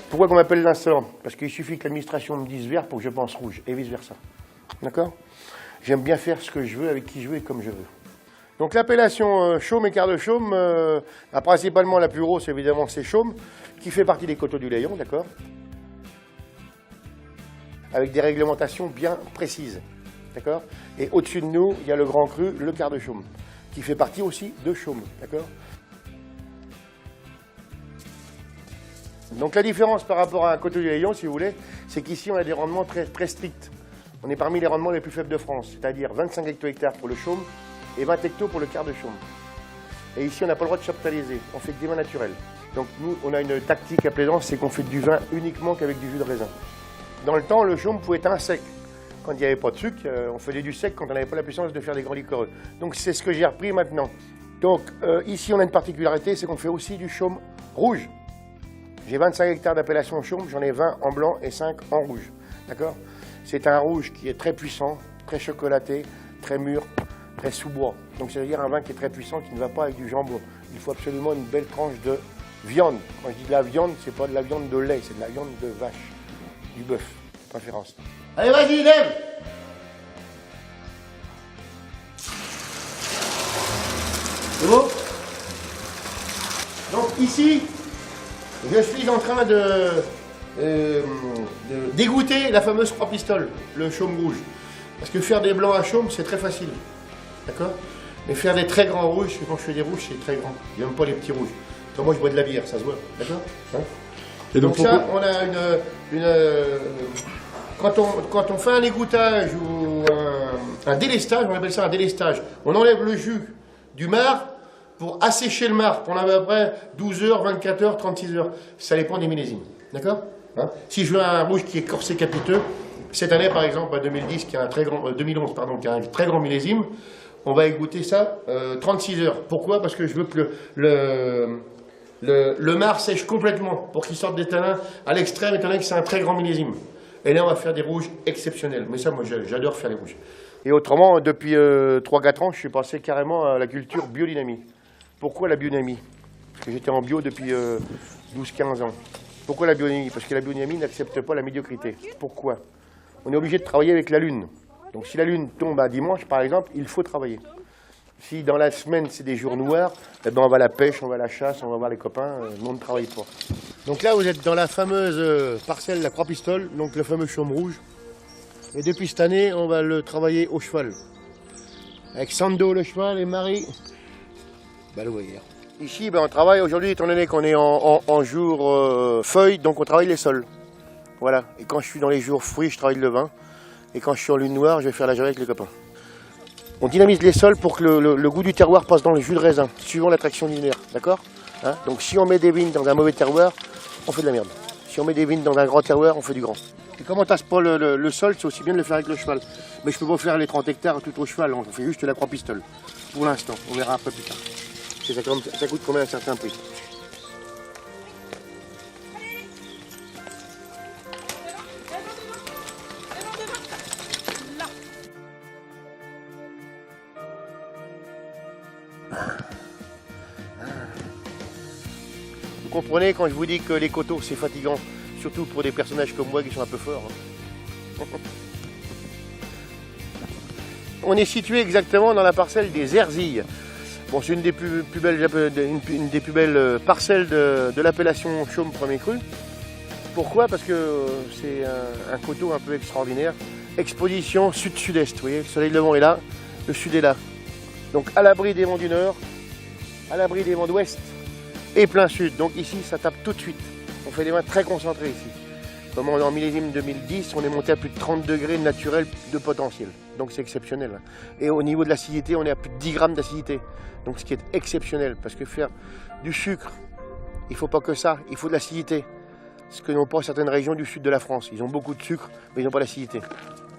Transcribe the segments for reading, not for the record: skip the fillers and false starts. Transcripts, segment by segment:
Pourquoi qu'on m'appelle l'insolent? Parce qu'il suffit que l'administration me dise vert pour que je pense rouge, et vice-versa. D'accord? J'aime bien faire ce que je veux, avec qui je veux et comme je veux. Donc l'appellation chaume et quart de chaume, principalement la plus grosse, évidemment, c'est chaume, qui fait partie des coteaux du Layon, d'accord? Avec des réglementations bien précises, d'accord? Et au-dessus de nous, il y a le grand cru, le quart de chaume, qui fait partie aussi de chaume, d'accord? Donc la différence par rapport à un coteau du Layon, si vous voulez, c'est qu'ici on a des rendements très, très stricts. On est parmi les rendements les plus faibles de France, c'est-à-dire 25 hecto-hectares pour le chaume et 20 hectos pour le quart de chaume. Et ici on n'a pas le droit de chaptaliser, on fait que des vins naturels. Donc nous, on a une tactique à Plaisance, c'est qu'on fait du vin uniquement qu'avec du jus de raisin. Dans le temps, le chaume pouvait être un sec. Quand il n'y avait pas de sucre, on faisait du sec quand on n'avait pas la puissance de faire des grands liquoreux. Donc c'est ce que j'ai repris maintenant. Donc ici on a une particularité, c'est qu'on fait aussi du chaume rouge. J'ai 25 hectares d'appellation chaume, j'en ai 20 en blanc et 5 en rouge. D'accord? C'est un rouge qui est très puissant, très chocolaté, très mûr, très sous-bois. Donc c'est-à-dire un vin qui est très puissant, qui ne va pas avec du jambon. Il faut absolument une belle tranche de viande. Quand je dis de la viande, c'est pas de la viande de lait, c'est de la viande de vache, du bœuf, de préférence. Allez, vas-y, lève! C'est bon? Donc ici, je suis en train de d'égoutter la fameuse 3 pistoles, le chaume rouge. Parce que faire des blancs à chaume, c'est très facile. D'accord? Mais faire des très grands rouges, quand je fais des rouges, c'est très grand. J'aime pas les petits rouges. Donc moi, je bois de la bière, ça se voit. D'accord? Hein? Et donc ça, on a quand on fait un égouttage ou un délestage, on appelle ça un délestage, on enlève le jus du marc pour assécher le marc pendant à peu près 12 heures, 24 heures, 36 heures. Ça dépend des millésimes. D'accord? Hein? Si je veux un rouge qui est corsé capiteux, cette année par exemple, 2010, qui a un très grand, 2011, pardon, qui a un très grand millésime, on va égoutter ça 36 heures. Pourquoi? Parce que je veux que le marc sèche complètement pour qu'il sorte des tanins à l'extrême, étant donné que c'est un très grand millésime. Et là, on va faire des rouges exceptionnels. Mais ça, moi, j'adore faire les rouges. Et autrement, depuis 3-4 ans, je suis passé carrément à la culture biodynamie. Pourquoi la biodynamie? Parce que j'étais en bio depuis 12-15 ans. Pourquoi la biodynamie? Parce que la biodynamie n'accepte pas la médiocrité. Pourquoi? On est obligé de travailler avec la Lune. Donc si la Lune tombe un dimanche, par exemple, il faut travailler. Si dans la semaine, c'est des jours noirs, eh ben on va à la pêche, on va à la chasse, on va voir les copains, on ne travaille pas. Donc là, vous êtes dans la fameuse parcelle, la 3 pistoles, donc le fameux chaume rouge. Et depuis cette année, on va le travailler au cheval. Avec Sando le cheval et Marie, le voyeur. Ici, on travaille aujourd'hui, étant donné qu'on est en jour feuilles, donc on travaille les sols. Voilà. Et quand je suis dans les jours fruits, je travaille le vin. Et quand je suis en lune noire, je vais faire la gelée avec les copains. On dynamise les sols pour que le goût du terroir passe dans le jus de raisin, suivant l'attraction lunaire, d'accord? Hein? Donc si on met des vignes dans un mauvais terroir, on fait de la merde. Si on met des vignes dans un grand terroir, on fait du grand. Et comme on tasse pas le sol, c'est aussi bien de le faire avec le cheval. Mais je peux pas faire les 30 hectares tout au cheval, on fait juste la 3 pistoles. Pour l'instant, on verra un peu plus tard. Et ça coûte quand même un certain prix. Vous comprenez quand je vous dis que les coteaux c'est fatigant, surtout pour des personnages comme moi qui sont un peu forts. On est situé exactement dans la parcelle des Herzilles. Bon, c'est une des plus belles parcelles de l'appellation chaume premier cru. Pourquoi? Parce que c'est un coteau un peu extraordinaire. Exposition sud-sud-est, vous voyez, le soleil levant est là, le sud est là. Donc à l'abri des vents du nord, à l'abri des vents d'ouest et plein sud. Donc ici, ça tape tout de suite. On fait des vins très concentrés ici. Comme on est en millésime 2010, on est monté à plus de 30 degrés naturel de potentiel. Donc c'est exceptionnel. Et au niveau de l'acidité, on est à plus de 10 grammes d'acidité. Donc ce qui est exceptionnel, parce que faire du sucre, il ne faut pas que ça, il faut de l'acidité. Ce que n'ont pas certaines régions du sud de la France. Ils ont beaucoup de sucre, mais ils n'ont pas d'acidité.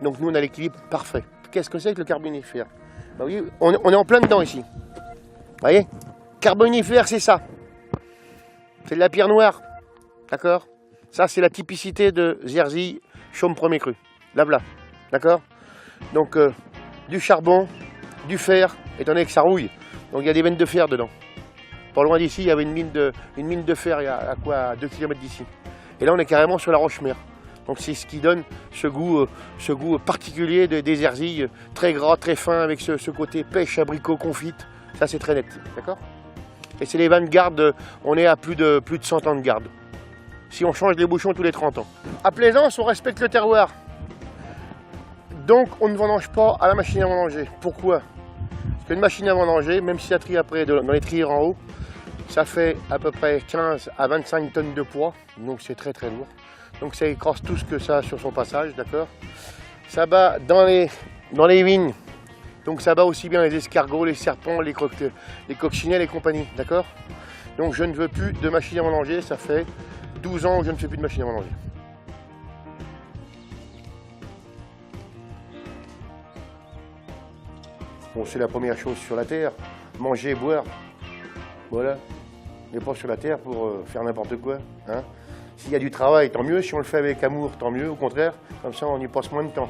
Donc nous, on a l'équilibre parfait. Qu'est-ce que c'est que le carbonifère? Vous voyez, on est en plein dedans ici. Vous voyez? Carbonifère, c'est ça. C'est de la pierre noire. D'accord? Ça, c'est la typicité de Zerzille, chaume premier cru. Blabla. D'accord? Donc, du charbon, du fer, étant donné que ça rouille. Donc, il y a des veines de fer dedans. Pas loin d'ici, il y avait une mine de fer, il y a à quoi, à 2 km d'ici. Et là, on est carrément sur la roche-mère. Donc c'est ce qui donne ce goût particulier des herzilles, très gras, très fin, avec ce côté pêche, abricot, confite. Ça, c'est très net, d'accord? Et c'est les vins de garde, on est à plus de 100 ans de garde. Si on change les bouchons tous les 30 ans. À Plaisance, on respecte le terroir. Donc, on ne vendange pas à la machine à vendanger. Pourquoi? Parce qu'une machine à vendanger, même si ça trie après dans les trieurs en haut, ça fait à peu près 15 à 25 tonnes de poids. Donc, c'est très très lourd. Donc, ça écrase tout ce que ça a sur son passage, d'accord? Ça bat dans les vignes. Donc, ça bat aussi bien les escargots, les serpents, les coccinelles et compagnie, d'accord? Donc, je ne veux plus de machine à vendanger. Ça fait 12 ans que je ne fais plus de machine à vendanger. Bon, c'est la première chose sur la terre, manger, boire, voilà. Mais pas sur la terre pour faire n'importe quoi. Hein. S'il y a du travail, tant mieux. Si on le fait avec amour, tant mieux. Au contraire, comme ça, on y passe moins de temps.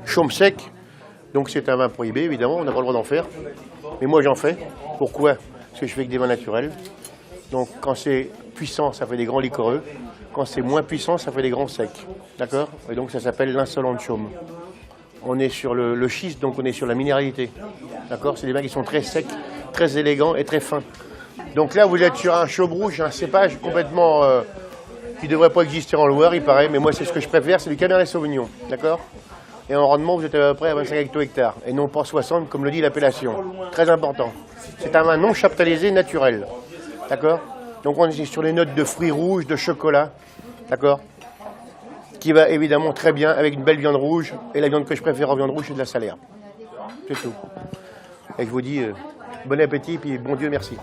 Chaume sec, donc c'est un vin prohibé évidemment, on n'a pas le droit d'en faire. Mais moi j'en fais. Pourquoi? Parce que je fais que des vins naturels. Donc quand c'est puissant, ça fait des grands liquoreux. Quand c'est moins puissant, ça fait des grands secs. D'accord? Et donc ça s'appelle l'insolent de Chaume. On est sur le schiste, donc on est sur la minéralité. D'accord? C'est des vins qui sont très secs, très élégants et très fins. Donc là vous êtes sur un chaume rouge, un cépage complètement qui ne devrait pas exister en Loire, il paraît. Mais moi c'est ce que je préfère, c'est du Cabernet Sauvignon. D'accord? Et en rendement, vous êtes à peu près à 25 hecto-hectares, et non pas 60 comme le dit l'appellation. Très important. C'est un vin non chaptalisé naturel. D'accord? Donc on est sur les notes de fruits rouges, de chocolat. D'accord? Qui va évidemment très bien avec une belle viande rouge. Et la viande que je préfère en viande rouge, c'est de la salerne. C'est tout. Et je vous dis bon appétit, puis bon Dieu merci.